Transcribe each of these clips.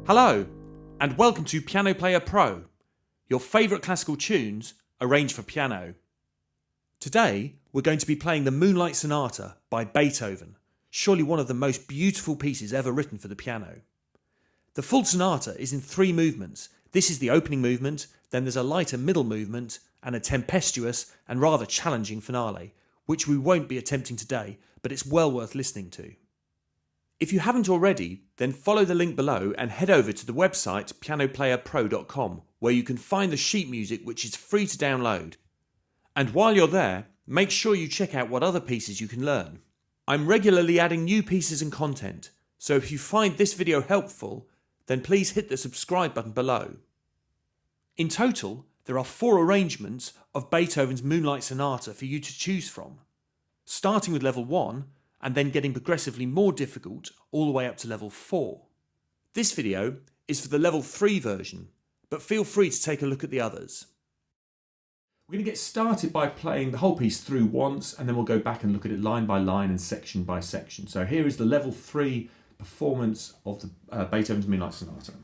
Hello, and welcome to Piano Player Pro, your favourite classical tunes arranged for piano. Today, we're going to be playing the Moonlight Sonata by Beethoven, surely one of the most beautiful pieces ever written for the piano. The full sonata is in 3 movements. This is the opening movement, then there's a lighter middle movement, and a tempestuous and rather challenging finale, which we won't be attempting today, but it's well worth listening to. If you haven't already, then follow the link below and head over to the website pianoplayerpro.com, where you can find the sheet music which is free to download. And while you're there, make sure you check out what other pieces you can learn. I'm regularly adding new pieces and content, so if you find this video helpful, then please hit the subscribe button below. In total, there are 4 arrangements of Beethoven's Moonlight Sonata for you to choose from, starting with level 1, and then getting progressively more difficult all the way up to level 4. This video is for the level 3 version, but feel free to take a look at the others. We're going to get started by playing the whole piece through once, and then we'll go back and look at it line by line and section by section. So here is the level 3 performance of the Beethoven's Moonlight Sonata.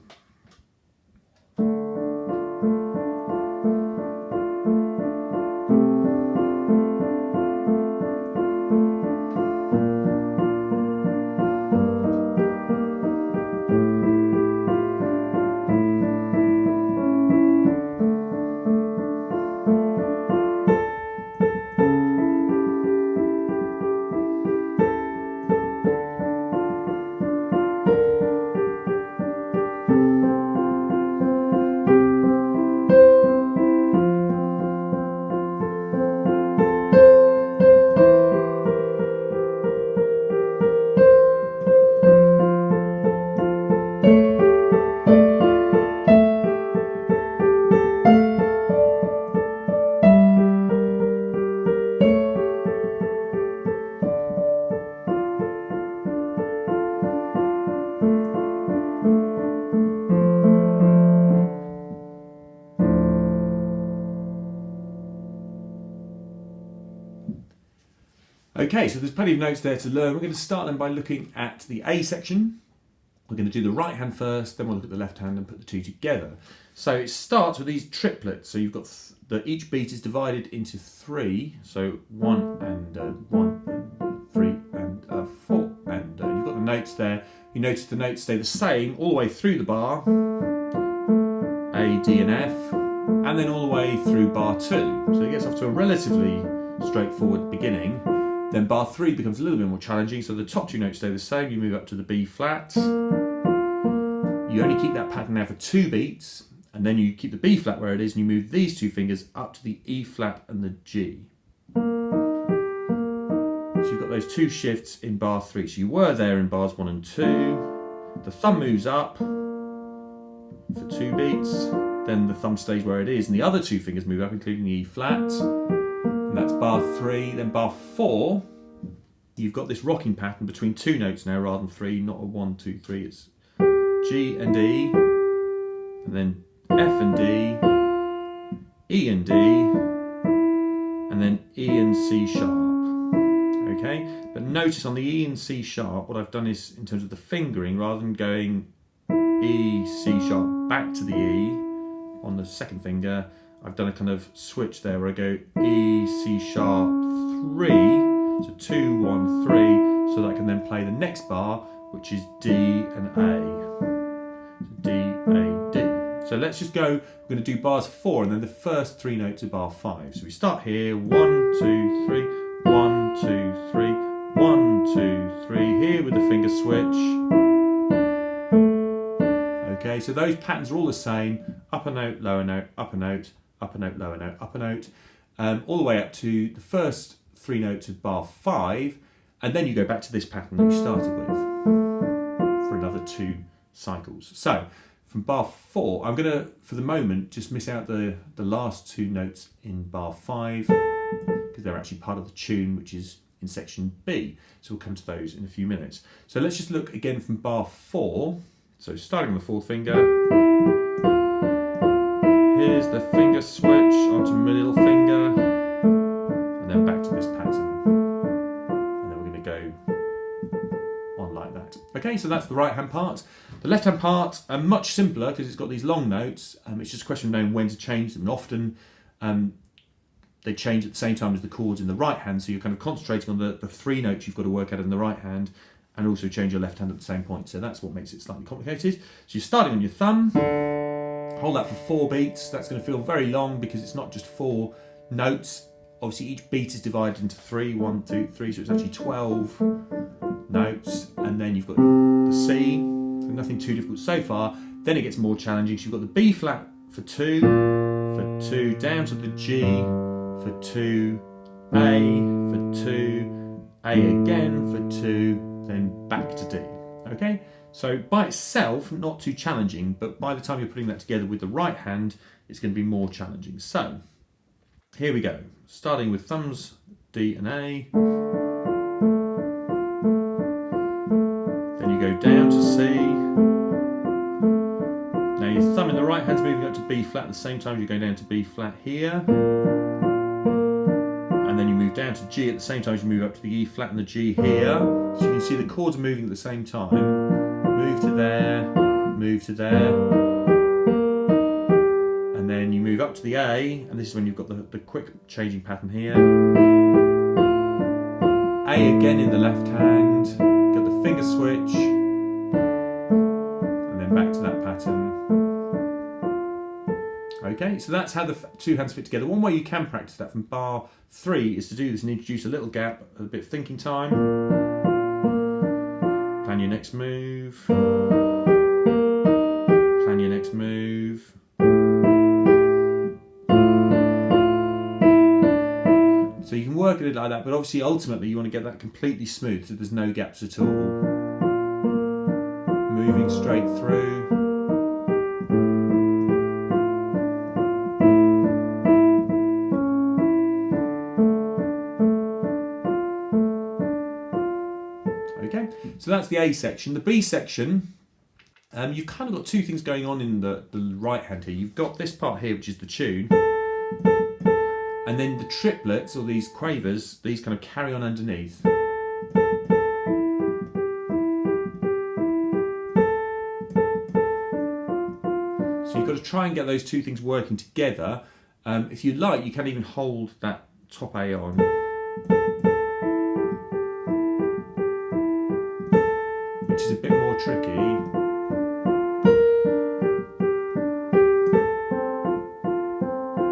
Okay, so there's plenty of notes there to learn. We're going to start then by looking at the A section. We're going to do the right hand first, then we'll look at the left hand and put the two together. So it starts with these triplets. So you've got each beat is divided into 3. So 1 and 1 and 3 and 4 and you've got the notes there. You notice the notes stay the same all the way through the bar, A, D and F, and then all the way through bar 2. So it gets off to a relatively straightforward beginning. Then bar 3 becomes a little bit more challenging, so the top 2 notes stay the same. You move up to the B flat. You only keep that pattern now for 2 beats, and then you keep the B flat where it is, and you move these 2 fingers up to the E flat and the G. So you've got those 2 shifts in bar 3. So you were there in bars 1 and 2. The thumb moves up for 2 beats, then the thumb stays where it is, and the other 2 fingers move up, including the E flat. And that's bar 3. Then bar 4, you've got this rocking pattern between 2 notes now rather than 3, not a 1, 2, 3. It's G and E, and then F and D, E and D, and then E and C sharp. Okay, but notice on the E and C sharp, what I've done is, in terms of the fingering, rather than going E, C sharp back to the E on the second finger, I've done a kind of switch there where I go E, C sharp, 3, so 2, 1, 3, so that I can then play the next bar, which is D and A. So D, A, D. So let's just go, we're going to do bars 4 and then the first 3 notes of bar 5. So we start here, 1, 2, 3, 1, 2, 3, 1, 2, 3, here with the finger switch. Okay, so those patterns are all the same, upper note, lower note, upper note, upper note, lower note, upper note, all the way up to the first 3 notes of bar 5, and then you go back to this pattern that you started with for another 2 cycles. So from bar 4, I'm going to, for the moment, just miss out the last 2 notes in bar 5 because they're actually part of the tune, which is in section B. So we'll come to those in a few minutes. So let's just look again from bar 4. So starting on the 4th finger, here's the finger switch onto middle finger, and then back to this pattern. And then we're going to go on like that. Okay, so that's the right hand part. The left-hand part, much simpler because it's got these long notes. It's just a question of knowing when to change them. And often they change at the same time as the chords in the right hand, so you're kind of concentrating on the three notes you've got to work out in the right hand and also change your left hand at the same point. So that's what makes it slightly complicated. So you're starting on your thumb, hold that for 4 beats. That's going to feel very long because it's not just 4 notes. Obviously each beat is divided into 3, 1, 2, 3, so it's actually 12 notes. And then you've got the C, so nothing too difficult so far. Then it gets more challenging. So you've got the B flat for 2, down to the G for 2, A for 2, A again for 2, then back to D. Okay, so by itself, not too challenging, but by the time you're putting that together with the right hand, it's going to be more challenging. So here we go, starting with thumbs D and A, then you go down to C. Now your thumb in the right hand's moving up to B flat at the same time as you're going down to B flat here. And then you move down to G at the same time as you move up to the E flat and the G here. So you can see the chords are moving at the same time. Move to there, move to there. And then you move up to the A, and this is when you've got the quick changing pattern here. A again in the left hand, got the finger switch, and then back to that pattern. Okay, so that's how the 2 hands fit together. One way you can practice that from bar 3 is to do this and introduce a little gap, a bit of thinking time. Plan your next move. Plan your next move. So you can work at it like that, but obviously ultimately you want to get that completely smooth so there's no gaps at all. Moving straight through. Okay, so that's the A section. The B section, you've kind of got 2 things going on in the right hand here. You've got this part here, which is the tune, and then the triplets, or these quavers, these kind of carry on underneath. So you've got to try and get those 2 things working together. If you like, you can even hold that top A on. Which is a bit more tricky.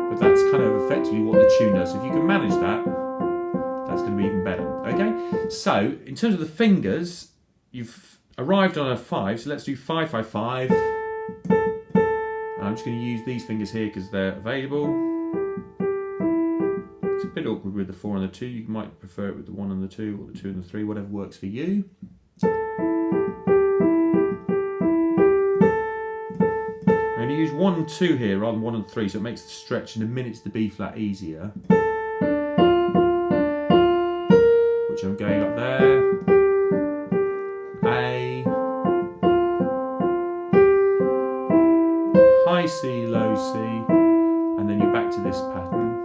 But that's kind of effectively what the tune does. So if you can manage that, that's going to be even better. Okay, so in terms of the fingers, you've arrived on a 5, so let's do 5, 5, 5. I'm just going to use these fingers here because they're available. It's a bit awkward with the 4 and the 2. You might prefer it with the 1 and the 2, or the 2 and the 3, whatever works for you. I'm going to use 1 and 2 here rather than 1 and 3, so it makes the stretch in a minute to the B flat easier. Which I'm going up there. A. High C, low C, and then you're back to this pattern.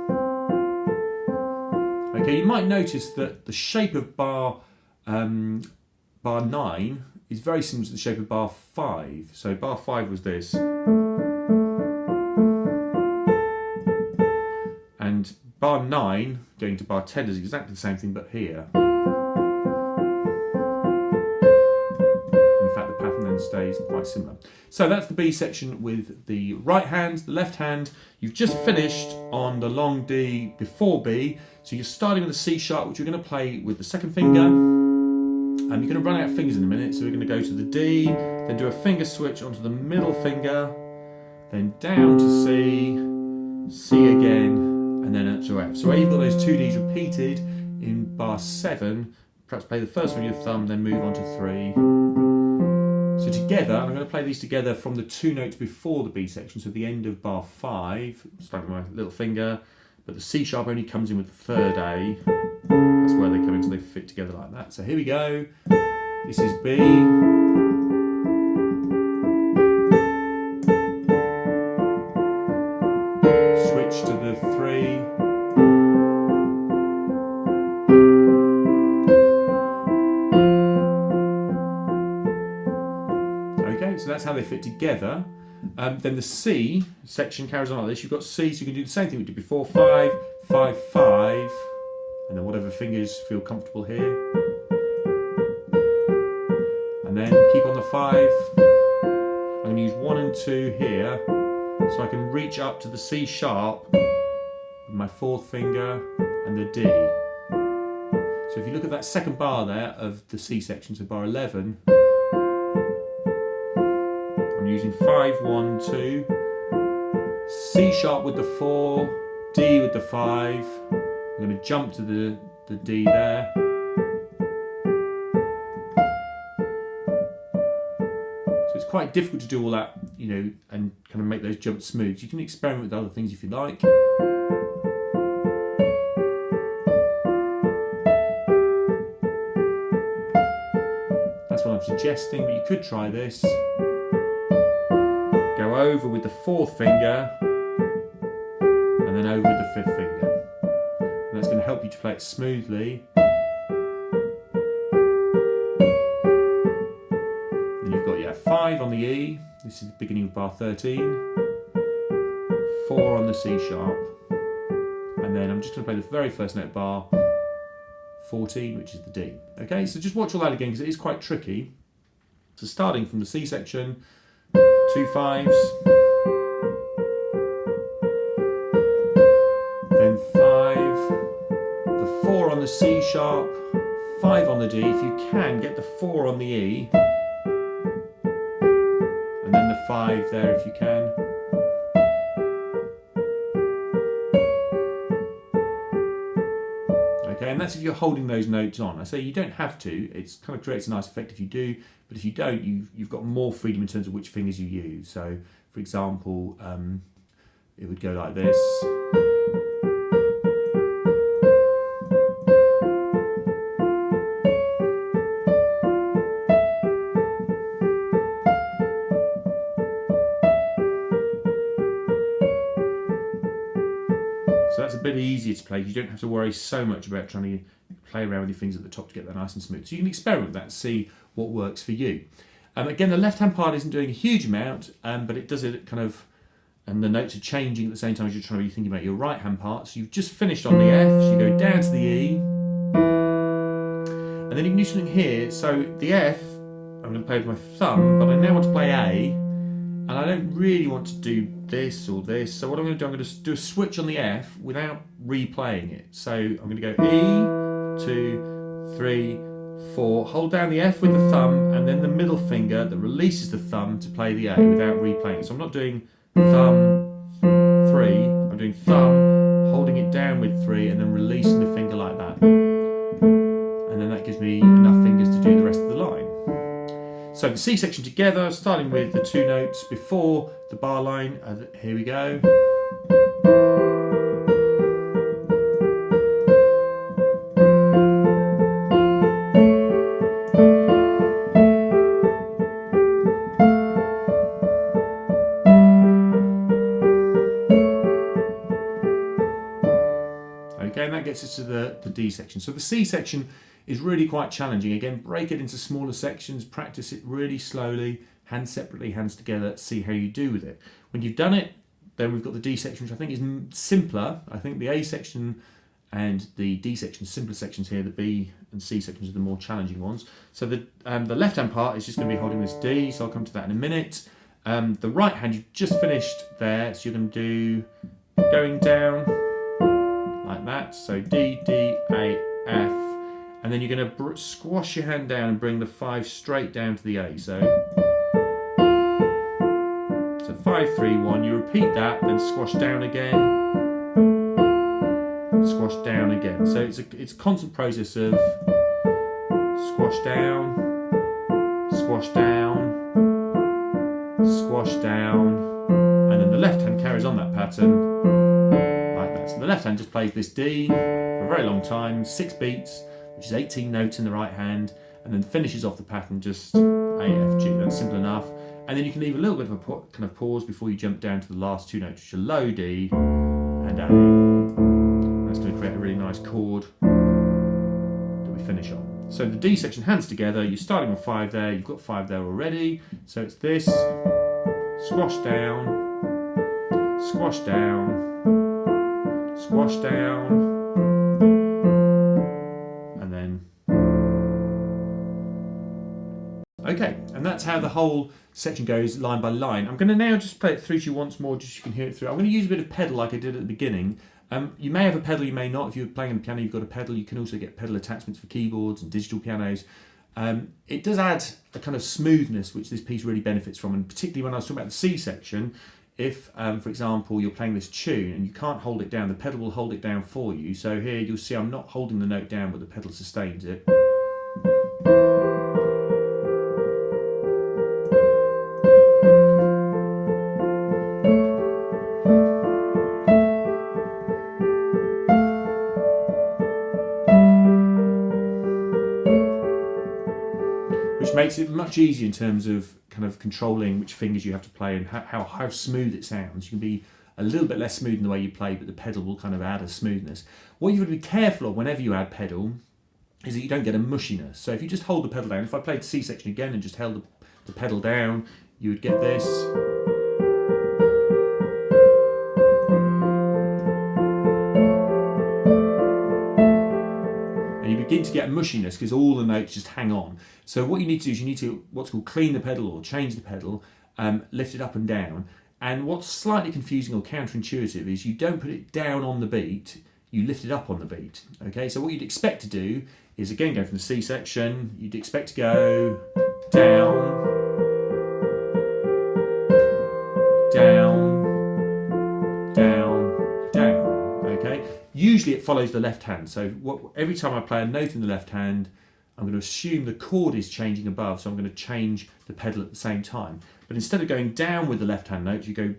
Okay, you might notice that the shape of bar 9 is very similar to the shape of bar 5. So bar 5 was this. And bar 9, going to bar 10, does exactly the same thing, but here. In fact, the pattern then stays quite similar. So that's the B section with the right hand. The left hand, you've just finished on the long D before B. So you're starting with the C sharp, which you're going to play with the second finger. You're going to run out of fingers in a minute, so we're going to go to the D, then do a finger switch onto the middle finger, then down to C, C again, and then up to F. So where you've got those 2 Ds repeated in bar 7, perhaps play the first one with your thumb, then move on to 3. So together, I'm going to play these together from the 2 notes before the B section, so the end of bar 5, starting with my little finger, but the C sharp only comes in with the 3rd A. That's where they come in, so they fit together like that. So here we go. This is B. Switch to the 3. Okay, so So that's how they fit together. Then the C section carries on like this. You've got C, so you can do the same thing we did before. 5, 5, 5, and then whatever fingers feel comfortable here. And then keep on the 5. I'm going to use 1 and 2 here, so I can reach up to the C sharp with my 4th finger and the D. So if you look at that second bar there of the C section, so bar 11, I'm using 5, 1, 2, C sharp with the 4, D with the 5. I'm going to jump to the D there. So it's quite difficult to do all that, you know, and kind of make those jumps smooth. You can experiment with other things if you like. That's what I'm suggesting, but you could try this. Go over with the 4th finger and then over with the 5th finger. And that's going to help you to play it smoothly. Then you've got 5 on the E, this is the beginning of bar 13, 4 on the C sharp, and then I'm just going to play the very first note bar 14, which is the D. Okay, so just watch all that again because it is quite tricky. So starting from the C section, 2 5s, then 5, the 4 on the C sharp, 5 on the D. If you can, get the 4 on the E, and then the 5 there if you can. Okay, and that's if you're holding those notes on. I say you don't have to, it kind of creates a nice effect if you do, but if you don't, you've got more freedom in terms of which fingers you use. So, for example, it would go like this. So that's a bit easier to play. You don't have to worry so much about trying to play around with your fingers at the top to get that nice and smooth. So you can experiment with that and see what works for you. Again, the left-hand part isn't doing a huge amount, but it does it kind of, and the notes are changing at the same time as you're trying to be thinking about your right-hand part. So you've just finished on the F, so you go down to the E, and then you can do something here. So the F, I'm going to play with my thumb, but I now want to play A, and I don't really want to do this or this. So what I'm going to do, I'm going to do a switch on the F without replaying it. So I'm going to go E, 2, 3, 4, hold down the F with the thumb and then the middle finger that releases the thumb to play the A without replaying it. So I'm not doing thumb, 3, I'm doing thumb, holding it down with 3 and then releasing the finger like that. And then that gives me enough fingers to do the rest of the line. So the C section together, starting with the 2 notes before the bar line. Here we go. Okay, and that gets us to the D section. So the C section is really quite challenging. Again, break it into smaller sections, practice it really slowly, hands separately, hands together, see how you do with it. When you've done it, then we've got the D section, which I think is simpler. I think the A section and the D section, simpler sections here, the B and C sections are the more challenging ones. So the left-hand part is just going to be holding this D, so I'll come to that in a minute. The right hand, you've just finished there, so you're going to do going down like that. So D, D, A, F. And then you're going to squash your hand down and bring the 5 straight down to the A. So 5, 3, 1. You repeat that, then squash down again, squash down again. So it's a constant process of squash down, squash down, squash down, and then the left hand carries on that pattern like that. So the left hand just plays this D for a very long time, 6 beats, which is 18 notes in the right hand, and then finishes off the pattern just A, F, G. That's simple enough. And then you can leave a little bit of a kind of pause before you jump down to the last 2 notes, which are low D and A. That's going to create a really nice chord that we finish on. So the D section, hands together, you're starting on 5 there, you've got 5 there already. So it's this, squash down, squash down, squash down, and then. Okay, and that's how the whole section goes line by line. I'm going to now just play it through to you once more, just so you can hear it through. I'm going to use a bit of pedal like I did at the beginning. You may have a pedal, you may not. If you're playing on the piano, you've got a pedal. You can also get pedal attachments for keyboards and digital pianos. It does add a kind of smoothness, which this piece really benefits from. And particularly when I was talking about the C section, if, for example, you're playing this tune and you can't hold it down, the pedal will hold it down for you. So here you'll see I'm not holding the note down, but the pedal sustains it. Which makes it much easier in terms of kind of controlling which fingers you have to play and how smooth it sounds. You can be a little bit less smooth in the way you play, but the pedal will kind of add a smoothness. What you've got to be careful of whenever you add pedal is that you don't get a mushiness. So if you just hold the pedal down, if I played C section again and just held the pedal down, you would get this. Begin to get a mushiness because all the notes just hang on. So what you need to do is you need to what's called clean the pedal or change the pedal, lift it up and down. And what's slightly confusing or counterintuitive is you don't put it down on the beat, you lift it up on the beat. Okay, so what you'd expect to do is again go from the C section, you'd expect to go down, down, down, down. Okay. Usually it follows the left hand, so every time I play a note in the left hand, I'm going to assume the chord is changing above, so I'm going to change the pedal at the same time. But instead of going down with the left hand note, you go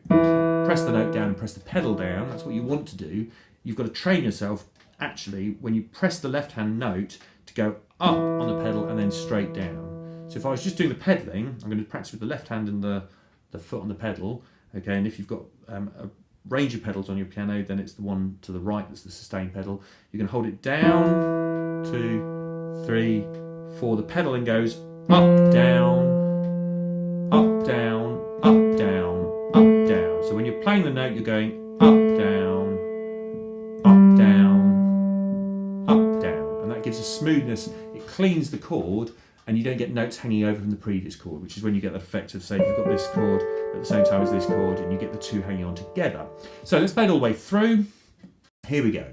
press the note down and press the pedal down. That's what you want to do. You've got to train yourself, actually, when you press the left hand note, to go up on the pedal and then straight down. So if I was just doing the pedaling, I'm going to practice with the left hand and the foot on the pedal. Okay, and if you've got a range of pedals on your piano, then it's the one to the right that's the sustain pedal. You can hold it down, 2, 3, 4. The pedaling goes up, down, up, down, up, down, up, down. So when you're playing the note, you're going up, down, up, down, up, down. And that gives a smoothness. It cleans the chord and you don't get notes hanging over from the previous chord, which is when you get that effect of, say, you've got this chord at the same time as this chord and you get the two hanging on together. So let's play it all the way through. Here we go.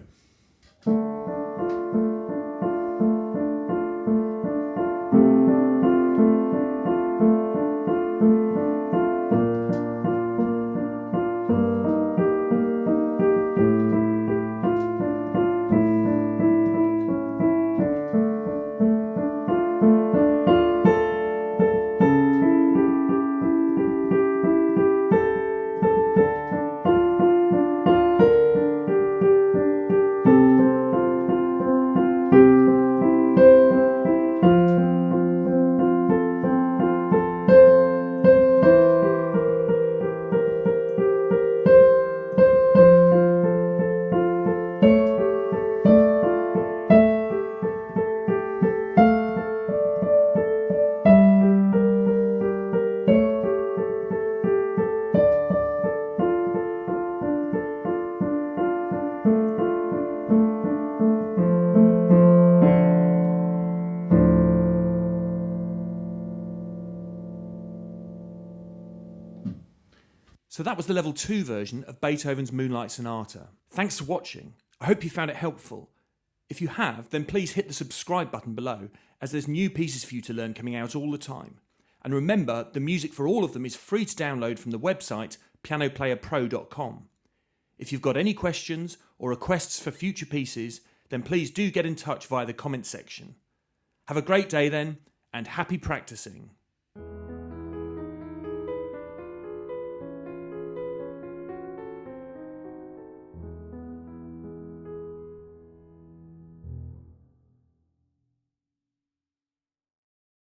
So that was the level 2 version of Beethoven's Moonlight Sonata. Thanks for watching. I hope you found it helpful. If you have, then please hit the subscribe button below, as there's new pieces for you to learn coming out all the time. And remember, the music for all of them is free to download from the website pianoplayerpro.com. If you've got any questions or requests for future pieces, then please do get in touch via the comments section. Have a great day then, and happy practicing.